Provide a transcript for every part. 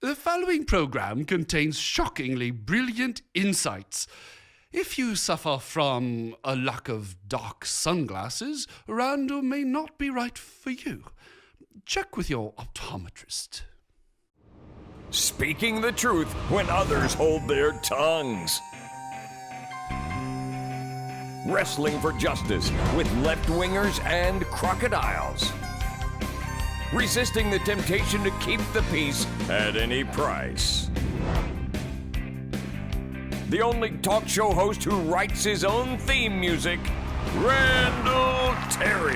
The following program contains shockingly brilliant insights. If you suffer from a lack of dark sunglasses, Randall may not be right for you. Check with your optometrist. Speaking the truth when others hold their tongues. Wrestling for justice with left-wingers and crocodiles. Resisting the temptation to keep the peace at any price. The only talk show host who writes his own theme music, Randall Terry.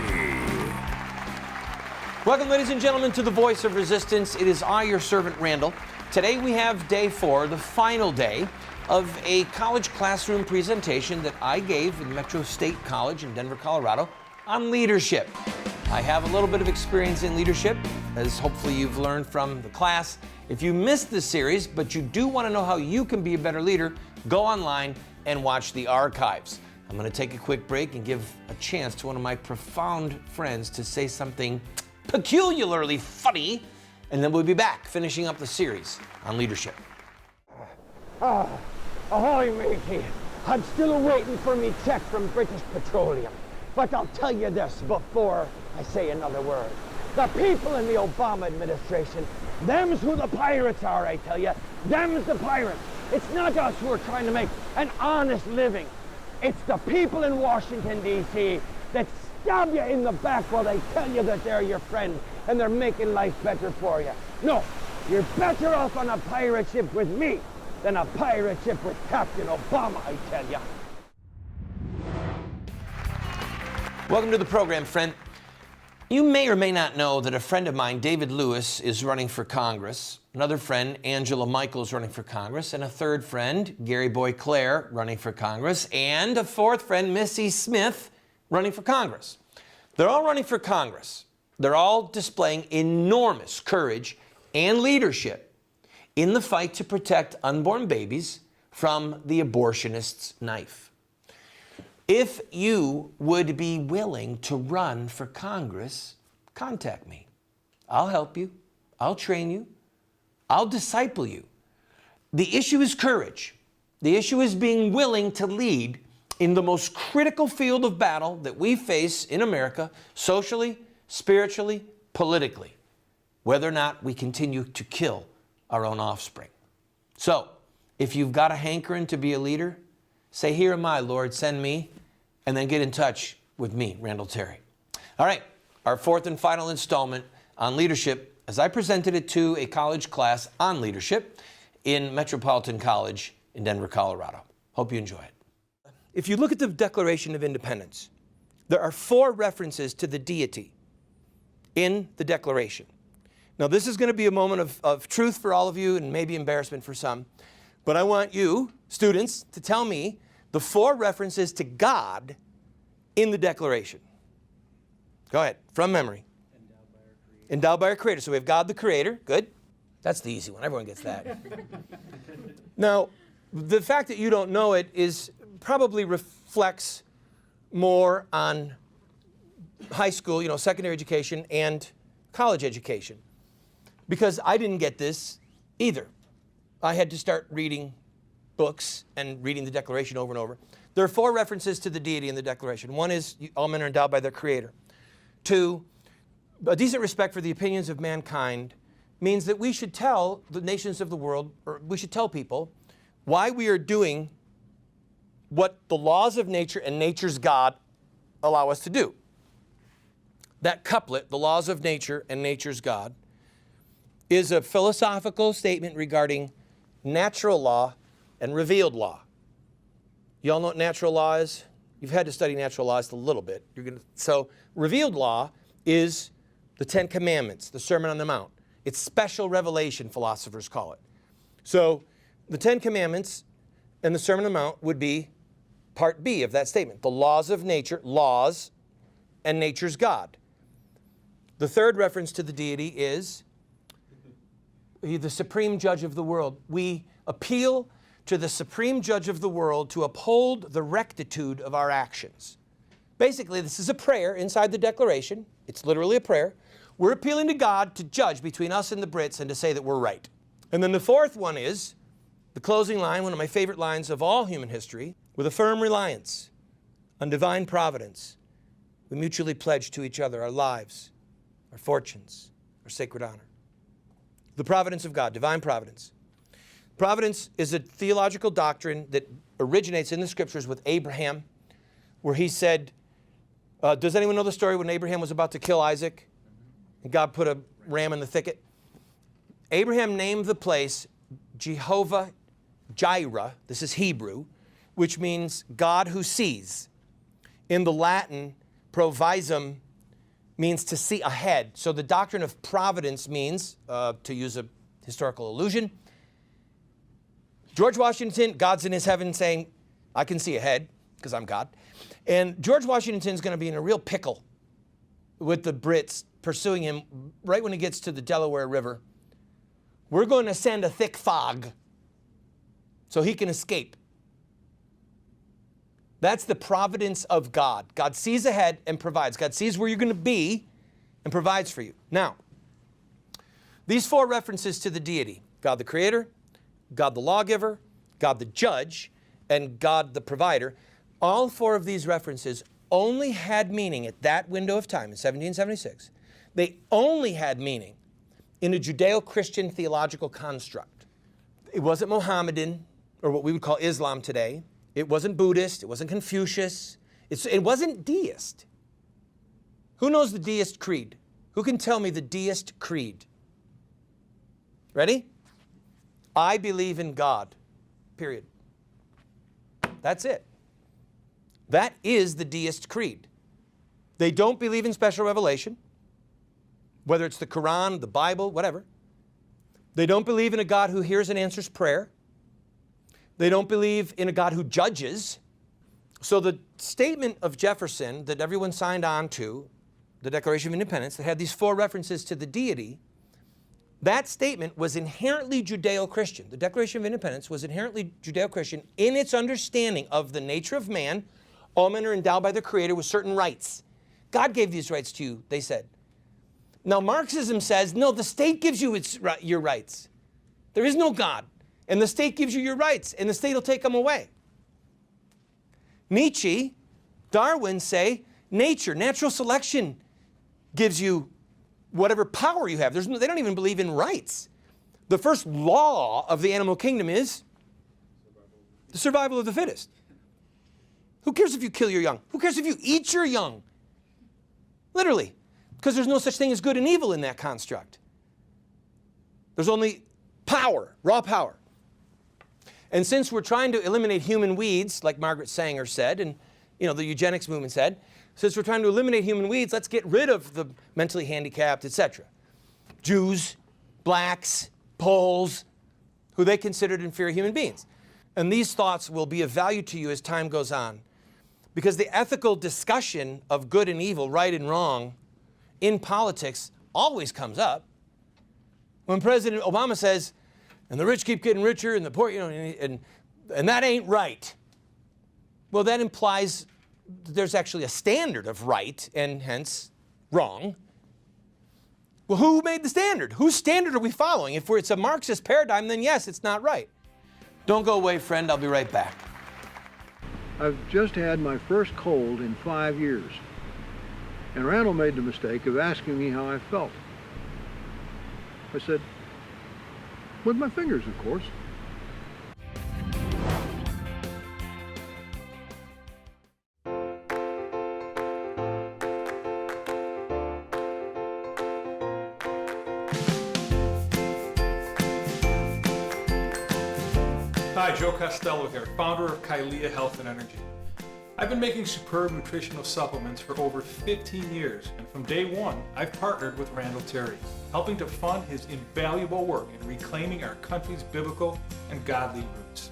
Welcome, ladies and gentlemen, to the Voice of Resistance. It is I, your servant, Randall. Today we have day 4, the final day of a college classroom presentation that I gave in Metro State College in Denver, Colorado, on leadership. I have a little bit of experience in leadership, as hopefully you've learned from the class. If you missed this series, but you do want to know how you can be a better leader, go online and watch the archives. I'm going to take a quick break and give a chance to one of my profound friends to say something peculiarly funny, and then we'll be back finishing up the series on leadership. Ahoy, matey. I'm still waiting for me check from British Petroleum. But I'll tell you this before I say another word. The people in the Obama administration, them's who the pirates are, I tell you. Them's the pirates. It's not us who are trying to make an honest living. It's the people in Washington, D.C. that stab you in the back while they tell you that they're your friend and they're making life better for you. No, you're better off on a pirate ship with me than a pirate ship with Captain Obama, I tell you. Welcome to the program, friend. You may or may not know that a friend of mine, David Lewis, is running for Congress. Another friend, Angela Michaels, running for Congress. And a third friend, Gary Boy Clare, running for Congress. And a fourth friend, Missy Smith, running for Congress. They're all running for Congress. They're all displaying enormous courage and leadership in the fight to protect unborn babies from the abortionist's knife. If you would be willing to run for Congress, contact me. I'll help you. I'll train you. I'll disciple you. The issue is courage. The issue is being willing to lead in the most critical field of battle that we face in America, socially, spiritually, politically, whether or not we continue to kill our own offspring. So, if you've got a hankering to be a leader, say, "Here am I, Lord, send me," and then get in touch with me, Randall Terry. All right, our fourth and final installment on leadership, as I presented it to a college class on leadership in Metropolitan College in Denver, Colorado. Hope you enjoy it. If you look at the Declaration of Independence, there are 4 references to the deity in the Declaration. Now, this is going to be a moment of truth for all of you and maybe embarrassment for some, but I want you, students, to tell me the 4 references to God in the Declaration. Go ahead, from memory. Endowed by our Creator. So we have God the Creator. Good. That's the easy one. Everyone gets that. Now, the fact that you don't know it is probably reflects more on high school, secondary education and college education. Because I didn't get this either. I had to start reading books and reading the Declaration over and over. There are 4 references to the deity in the Declaration. One is all men are endowed by their Creator. 2, a decent respect for the opinions of mankind means that we should tell the nations of the world, or we should tell people, why we are doing what the laws of nature and nature's God allow us to do. That couplet, the laws of nature and nature's God, is a philosophical statement regarding natural law and revealed law. You all know what natural law is? You've had to study natural law just a little bit. So revealed law is the 10 Commandments, the Sermon on the Mount. It's special revelation, philosophers call it. So the 10 Commandments and the Sermon on the Mount would be part B of that statement. The laws of nature, laws, and nature's God. The third reference to the deity is the supreme judge of the world. We appeal to the supreme judge of the world to uphold the rectitude of our actions. Basically, this is a prayer inside the Declaration. It's literally a prayer. We're appealing to God to judge between us and the Brits and to say that we're right. And then the fourth one is the closing line, one of my favorite lines of all human history. With a firm reliance on divine providence, we mutually pledge to each other our lives, our fortunes, our sacred honor. The providence of God, divine providence. Providence is a theological doctrine that originates in the scriptures with Abraham, where he said, does anyone know the story when Abraham was about to kill Isaac? And God put a ram in the thicket? Abraham named the place Jehovah Jireh, this is Hebrew, which means God who sees. In the Latin, provisum means to see ahead. So the doctrine of providence means, to use a historical allusion, George Washington, God's in his heaven saying, I can see ahead because I'm God. And George Washington's going to be in a real pickle with the Brits pursuing him right when he gets to the Delaware River. We're going to send a thick fog so he can escape. That's the providence of God. God sees ahead and provides. God sees where you're going to be and provides for you. Now, these four references to the deity, God the Creator, God the Lawgiver, God the Judge, and God the Provider, all four of these references only had meaning at that window of time in 1776. They only had meaning in a Judeo-Christian theological construct. It wasn't Mohammedan, or what we would call Islam today. It wasn't Buddhist. It wasn't Confucius. It wasn't deist. Who knows the deist creed? Who can tell me the deist creed? Ready? I believe in God, period. That's it. That is the deist creed. They don't believe in special revelation, whether it's the Quran, the Bible, whatever. They don't believe in a God who hears and answers prayer. They don't believe in a God who judges. So the statement of Jefferson that everyone signed on to, the Declaration of Independence, that had these four references to the deity, that statement was inherently Judeo-Christian. The Declaration of Independence was inherently Judeo-Christian in its understanding of the nature of man. All men are endowed by their Creator with certain rights. God gave these rights to you, they said. Now Marxism says, no, the state gives you your rights. There is no God. And the state gives you your rights, and the state will take them away. Nietzsche, Darwin say, nature, natural selection gives you whatever power you have. They don't even believe in rights. The first law of the animal kingdom is the survival of the fittest. Who cares if you kill your young? Who cares if you eat your young? Literally, because there's no such thing as good and evil in that construct. There's only power, raw power. And since we're trying to eliminate human weeds, like Margaret Sanger said, and the eugenics movement said, since we're trying to eliminate human weeds, let's get rid of the mentally handicapped, etc. Jews, blacks, Poles, who they considered inferior human beings. And these thoughts will be of value to you as time goes on, because the ethical discussion of good and evil, right and wrong, in politics always comes up. When President Obama says, and the rich keep getting richer and the poor, and that ain't right. Well, that implies there's actually a standard of right and hence wrong. Well, who made the standard? Whose standard are we following? If it's a Marxist paradigm, then yes, it's not right. Don't go away, friend. I'll be right back. I've just had my first cold in 5 years. And Randall made the mistake of asking me how I felt. I said, with my fingers, of course. Hi, Joe Costello here, founder of Kylea Health and Energy. I've been making superb nutritional supplements for over 15 years, and from day one, I've partnered with Randall Terry, helping to fund his invaluable work in reclaiming our country's biblical and godly roots.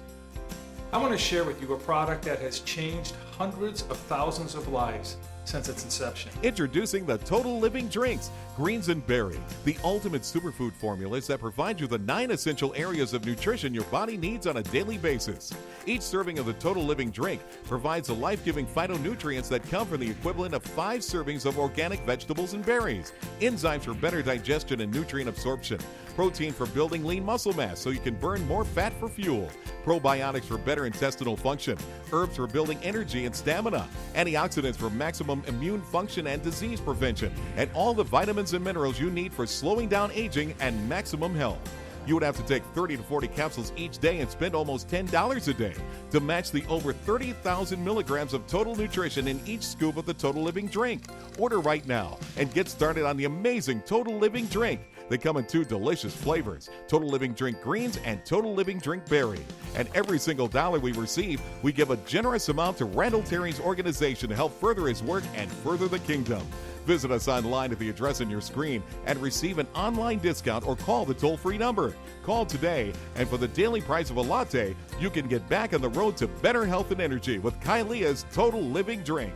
I want to share with you a product that has changed hundreds of thousands of lives since its inception. Introducing the Total Living Drinks, Greens and Berry, the ultimate superfood formulas that provide you the 9 essential areas of nutrition your body needs on a daily basis. Each serving of the Total Living Drink provides the life-giving phytonutrients that come from the equivalent of 5 servings of organic vegetables and berries, enzymes for better digestion and nutrient absorption, protein for building lean muscle mass so you can burn more fat for fuel, probiotics for better intestinal function, herbs for building energy and stamina, antioxidants for maximum immune function and disease prevention, and all the vitamins and minerals you need for slowing down aging and maximum health. You would have to take 30 to 40 capsules each day and spend almost $10 a day to match the over 30,000 milligrams of total nutrition in each scoop of the Total Living Drink. Order right now and get started on the amazing Total Living Drink. They come in 2 delicious flavors, Total Living Drink Greens and Total Living Drink Berry. And every single dollar we receive, we give a generous amount to Randall Terry's organization to help further his work and further the kingdom. Visit us online at the address on your screen and receive an online discount or call the toll-free number. Call today, and for the daily price of a latte, you can get back on the road to better health and energy with Kylea's Total Living Drink.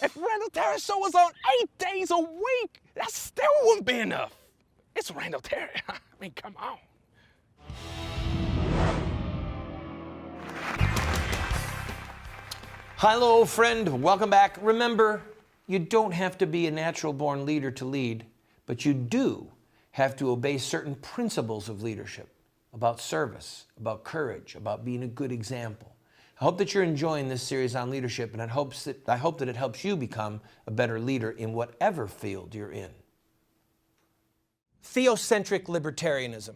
If Randall Terry show was on 8 days a week, that still wouldn't be enough. It's Randall Terry. I mean, come on. Hello, friend. Welcome back. Remember, you don't have to be a natural-born leader to lead, but you do have to obey certain principles of leadership about service, about courage, about being a good example. I hope that you're enjoying this series on leadership, and I hope that it helps you become a better leader in whatever field you're in. Theocentric libertarianism.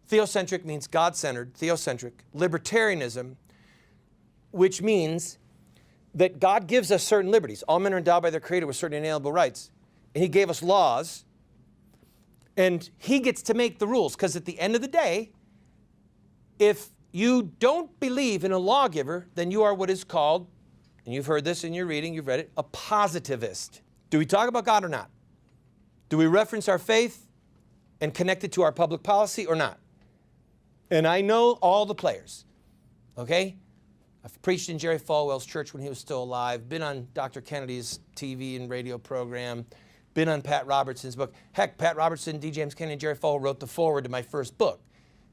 Theocentric means God-centered, theocentric. Libertarianism, which means that God gives us certain liberties. All men are endowed by their Creator with certain inalienable rights. And He gave us laws, and He gets to make the rules, because at the end of the day, if you don't believe in a lawgiver, then you are what is called, and you've heard this in your reading, you've read it, a positivist. Do we talk about God or not? Do we reference our faith and connect it to our public policy or not? And I know all the players, okay? I've preached in Jerry Falwell's church when he was still alive, been on Dr. Kennedy's TV and radio program, been on Pat Robertson's book. Heck, Pat Robertson, D. James Kennedy, and Jerry Falwell wrote the foreword to my first book.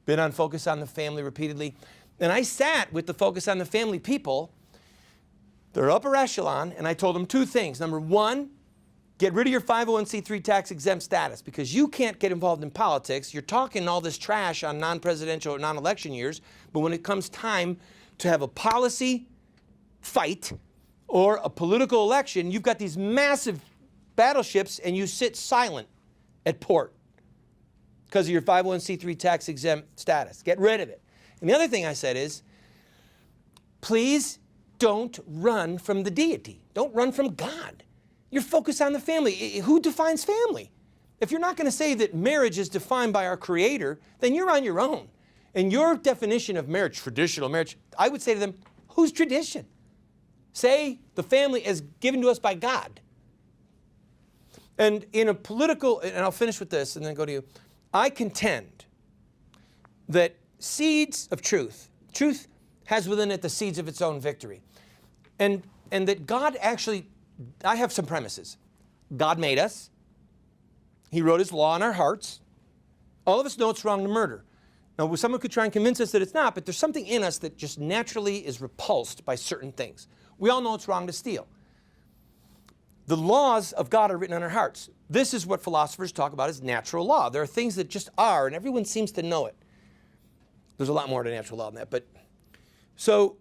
Been on Focus on the Family repeatedly. And I sat with the Focus on the Family people. They're upper echelon, and I told them 2 things. Number 1, get rid of your 501c3 tax-exempt status, because you can't get involved in politics. You're talking all this trash on non-presidential or non-election years, but when it comes time to have a policy fight or a political election, you've got these massive battleships, and you sit silent at port because of your 501c3 tax-exempt status. Get rid of it. And the other thing I said is, please don't run from the deity. Don't run from God. You're focused on the family. Who defines family? If you're not going to say that marriage is defined by our Creator, then you're on your own. And your definition of marriage, traditional marriage, I would say to them, whose tradition? Say the family is given to us by God. And in a political, and I'll finish with this and then go to you, I contend that seeds of truth has within it the seeds of its own victory. And that God actually, I have some premises. God made us. He wrote His law in our hearts. All of us know it's wrong to murder. Now, someone could try and convince us that it's not, but there's something in us that just naturally is repulsed by certain things. We all know it's wrong to steal. The laws of God are written on our hearts. This is what philosophers talk about as natural law. There are things that just are, and everyone seems to know it. There's a lot more to natural law than that. But so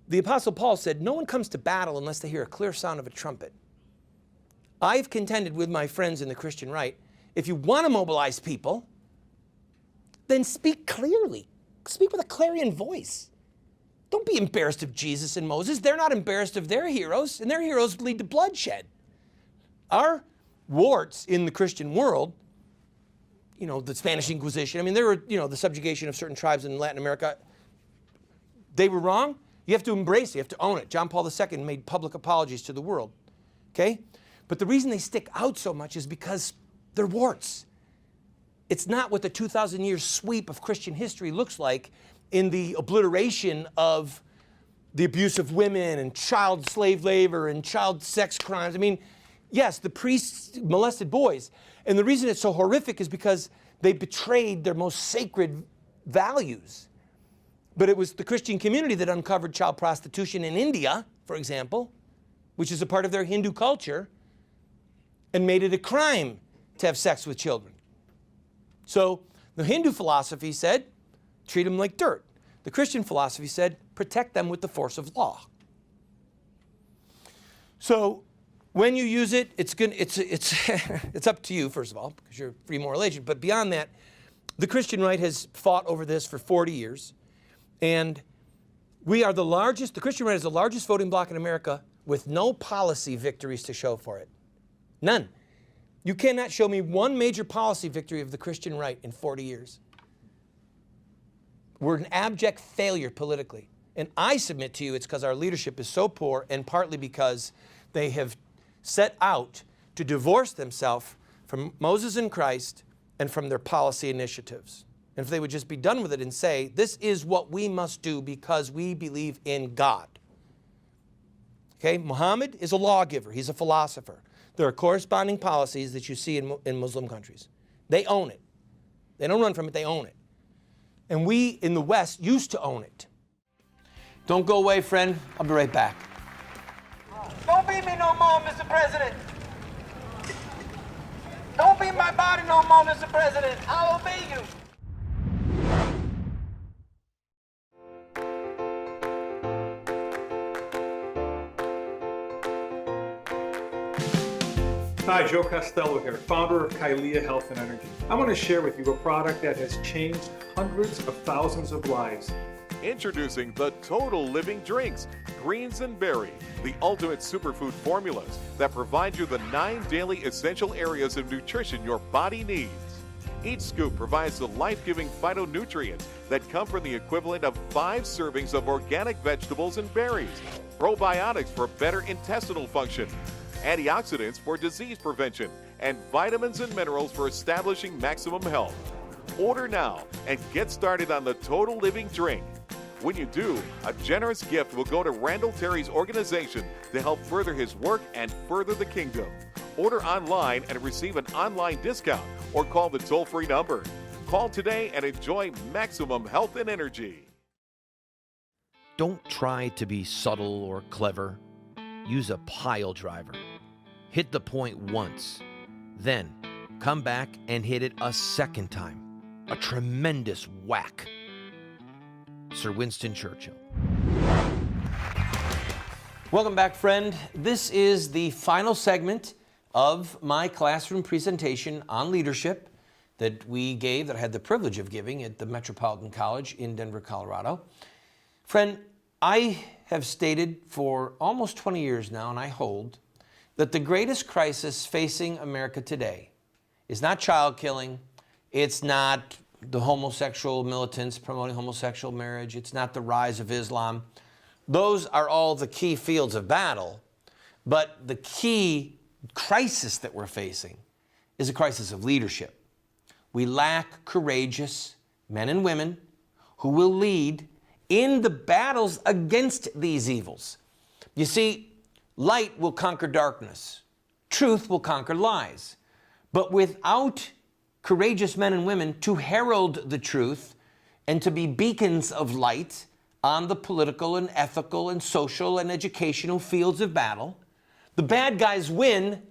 the Apostle Paul said, no one comes to battle unless they hear a clear sound of a trumpet. I've contended with my friends in the Christian right, if you want to mobilize people, then speak clearly. Speak with a clarion voice. Don't be embarrassed of Jesus and Moses. They're not embarrassed of their heroes, and their heroes lead to bloodshed. Our warts in the Christian world, the Spanish Inquisition, there were, the subjugation of certain tribes in Latin America. they were wrong, you have to embrace it, you have to own it. John Paul II made public apologies to the world, okay? But the reason they stick out so much is because they're warts. It's not what the 2,000-year sweep of Christian history looks like in the obliteration of the abuse of women and child slave labor and child sex crimes. I mean, yes, the priests molested boys. And the reason it's so horrific is because they betrayed their most sacred values. But it was the Christian community that uncovered child prostitution in India, for example, which is a part of their Hindu culture, and made it a crime to have sex with children. So the Hindu philosophy said, treat them like dirt. The Christian philosophy said, protect them with the force of law. So when you use it, it's up to you, first of all, because you're a free moral agent. But beyond that, the Christian right has fought over this for 40 years. And we are the Christian right is the largest voting bloc in America with no policy victories to show for it. None. You cannot show me one major policy victory of the Christian right in 40 years. We're an abject failure politically. And I submit to you it's because our leadership is so poor, and partly because they have set out to divorce themselves from Moses and Christ and from their policy initiatives. And if they would just be done with it and say, this is what we must do because we believe in God. Okay, Muhammad is a lawgiver. He's a philosopher. There are corresponding policies that you see in Muslim countries. They own it. They don't run from it, they own it. And we in the West used to own it. Don't go away, friend. I'll be right back. Don't beat me no more, Mr. President. Don't beat my body no more, Mr. President. I'll obey you. Hi, Joe Costello here, founder of Kailea Health and Energy. I want to share with you a product that has changed hundreds of thousands of lives. Introducing the Total Living Drinks, Greens and Berry, the ultimate superfood formulas that provide you the 9 daily essential areas of nutrition your body needs. Each scoop provides the life-giving phytonutrients that come from the equivalent of 5 servings of organic vegetables and berries, probiotics for better intestinal function, antioxidants for disease prevention, and vitamins and minerals for establishing maximum health. Order now and get started on the Total Living Drink. When you do, a generous gift will go to Randall Terry's organization to help further his work and further the kingdom. Order online and receive an online discount or call the toll-free number. Call today and enjoy maximum health and energy. Don't try to be subtle or clever. Use a pile driver. Hit the point once, then come back and hit it a second time. A tremendous whack. Sir Winston Churchill. Welcome back, friend. This is the final segment of my classroom presentation on leadership that I had the privilege of giving at the Metropolitan College in Denver, Colorado. Friend, I have stated for almost 20 years now, and I hold, that the greatest crisis facing America today is not child killing, it's not the homosexual militants promoting homosexual marriage, it's not the rise of Islam. Those are all the key fields of battle, but the key crisis that we're facing is a crisis of leadership. We lack courageous men and women who will lead in the battles against these evils. You see, light will conquer darkness. Truth will conquer lies. But without courageous men and women to herald the truth and to be beacons of light on the political and ethical and social and educational fields of battle, the bad guys win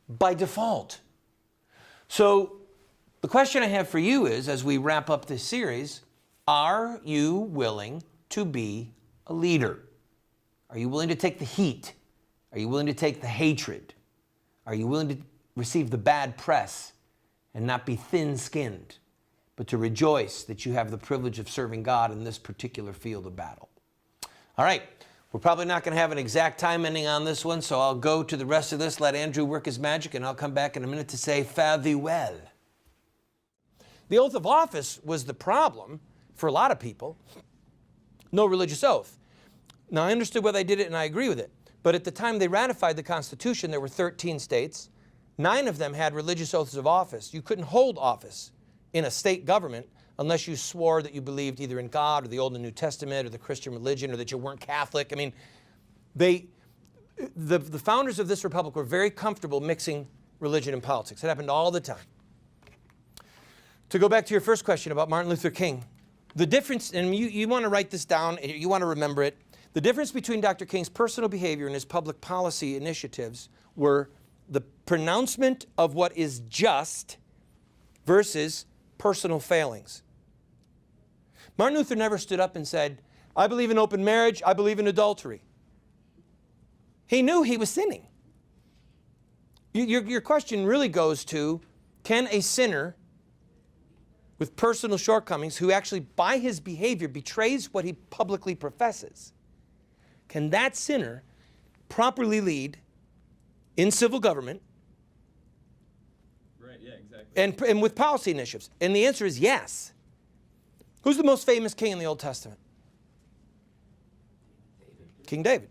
by default. So the question I have for you is, as we wrap up this series, are you willing to be a leader? Are you willing to take the heat? Are you willing to take the hatred? Are you willing to receive the bad press and not be thin-skinned, but to rejoice that you have the privilege of serving God in this particular field of battle? All right, we're probably not going to have an exact time ending on this one, so I'll go to the rest of this, let Andrew work his magic, and I'll come back in a minute to say fare thee well. The oath of office was the problem for a lot of people. no religious oath. Now, I understood why they did it, and I agree with it. But at the time they ratified the Constitution, there were 13 states. 9 of them had religious oaths of office. You couldn't hold office in a state government unless you swore that you believed either in God or the Old and New Testament or the Christian religion or that you weren't Catholic. I mean, the founders of this republic were very comfortable mixing religion and politics. It happened all the time. To go back to your first question about Martin Luther King, the difference, and you want to write this down, you want to remember it, the difference between Dr. King's personal behavior and his public policy initiatives were the pronouncement of what is just versus personal failings. Martin Luther never stood up and said, I believe in open marriage, I believe in adultery. He knew he was sinning. Your question really goes to, can a sinner with personal shortcomings who actually by his behavior betrays what he publicly professes, can that sinner properly lead in civil government? Right, yeah, exactly. And with policy initiatives? And the answer is yes. Who's the most famous king in the Old Testament? King David.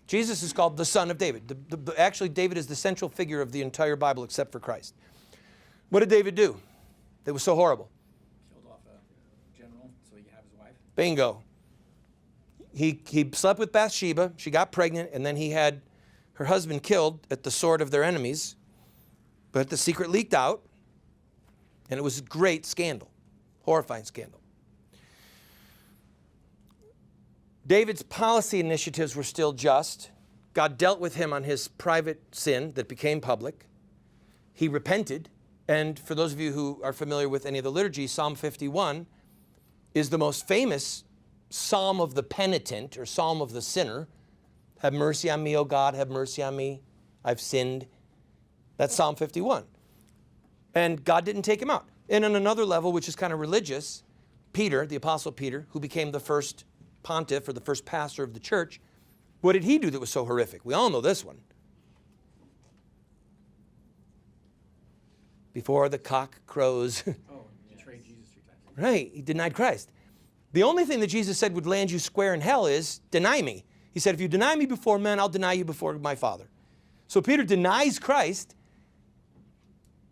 Jesus is called the son of David. Actually, David is the central figure of the entire Bible except for Christ. What did David do that was so horrible? Killed off a general so he could have his wife. Bingo. He slept with Bathsheba. She got pregnant, and then he had her husband killed at the sword of their enemies. But the secret leaked out, and it was a great scandal, horrifying scandal. David's policy initiatives were still just. God dealt with him on his private sin that became public. He repented. And for those of you who are familiar with any of the liturgy, Psalm 51 is the most famous psalm of the penitent or psalm of the sinner. Have mercy on me, O God, have mercy on me. I've sinned. That's Psalm 51. And God didn't take him out. And on another level, which is kind of religious, Peter, the Apostle Peter, who became the first pontiff or the first pastor of the church, what did he do that was so horrific? We all know this one. Before the cock crows. Oh, he betrayed Jesus 3 times. Right, he denied Christ. The only thing that Jesus said would land you square in hell is, deny me. He said, if you deny me before men, I'll deny you before my Father. So Peter denies Christ,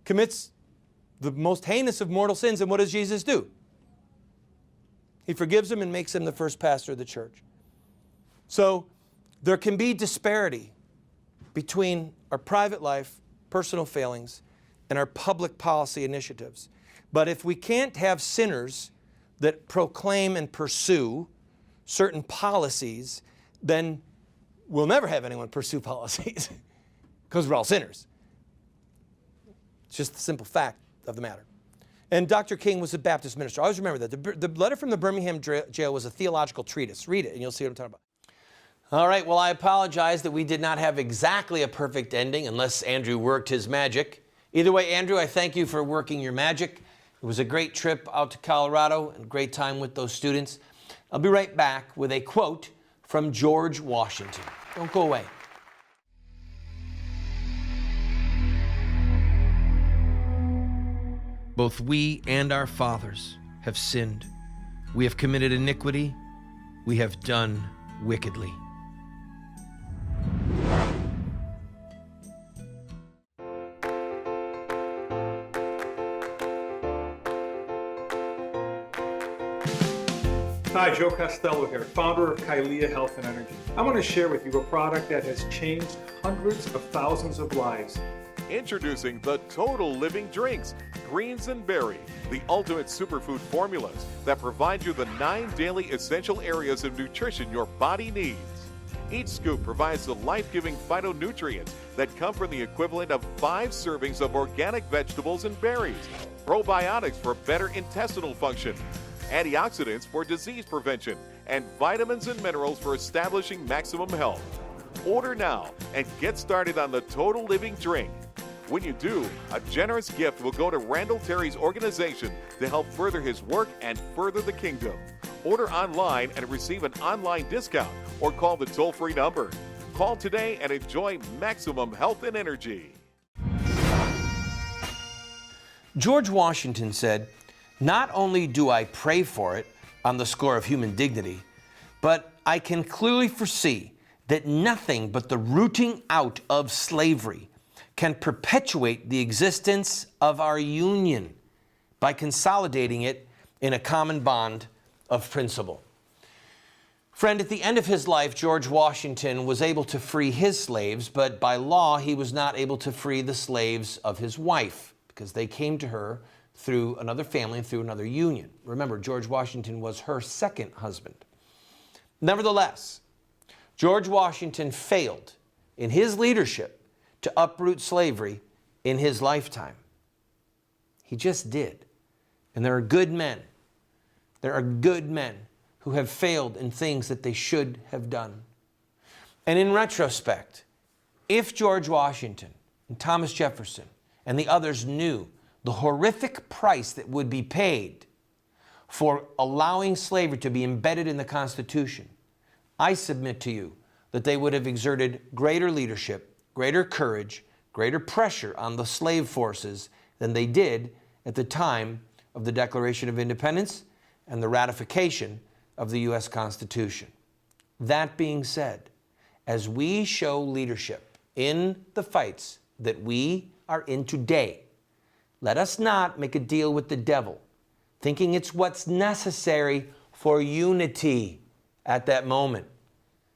commits the most heinous of mortal sins, and what does Jesus do? He forgives him and makes him the first pastor of the church. So there can be disparity between our private life, personal failings, and our public policy initiatives. But if we can't have sinners that proclaim and pursue certain policies, then we'll never have anyone pursue policies because we're all sinners. It's just the simple fact of the matter. And Dr. King was a Baptist minister. I always remember that. The letter from the Birmingham jail was a theological treatise. Read it and you'll see what I'm talking about. All right, well, I apologize that we did not have exactly a perfect ending unless Andrew worked his magic. Either way, Andrew, I thank you for working your magic. It was a great trip out to Colorado and a great time with those students. I'll be right back with a quote from George Washington. Don't go away. Both we and our fathers have sinned. We have committed iniquity. We have done wickedly. Hi, Joe Costello here, founder of Kailea Health and Energy. I want to share with you a product that has changed hundreds of thousands of lives. Introducing the Total Living Drinks, Greens and Berry, the ultimate superfood formulas that provide you the 9 daily essential areas of nutrition your body needs. Each scoop provides the life-giving phytonutrients that come from the equivalent of 5 servings of organic vegetables and berries, probiotics for better intestinal function, antioxidants for disease prevention, and vitamins and minerals for establishing maximum health. Order now and get started on the Total Living Drink. When you do, a generous gift will go to Randall Terry's organization to help further his work and further the kingdom. Order online and receive an online discount or call the toll-free number. Call today and enjoy maximum health and energy. George Washington said, "Not only do I pray for it on the score of human dignity, But I can clearly foresee that nothing but the rooting out of slavery can perpetuate the existence of our union by consolidating it in a common bond of principle. Friend, at the end of his life, George Washington was able to free his slaves, but by law, he was not able to free the slaves of his wife because they came to her through another family and through another union. Remember, George Washington was her second husband. Nevertheless, George Washington failed in his leadership to uproot slavery in his lifetime. He just did. And there are good men. There are good men who have failed in things that they should have done. And in retrospect, if George Washington and Thomas Jefferson and the others knew the horrific price that would be paid for allowing slavery to be embedded in the Constitution, I submit to you that they would have exerted greater leadership, greater courage, greater pressure on the slave forces than they did at the time of the Declaration of Independence and the ratification of the U.S. Constitution. That being said, as we show leadership in the fights that we are in today, let us not make a deal with the devil, thinking it's what's necessary for unity at that moment.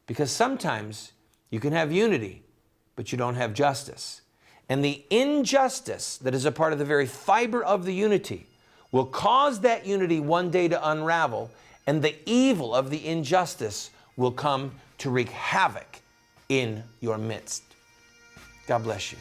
Because sometimes you can have unity, but you don't have justice. And the injustice that is a part of the very fiber of the unity will cause that unity one day to unravel, and the evil of the injustice will come to wreak havoc in your midst. God bless you.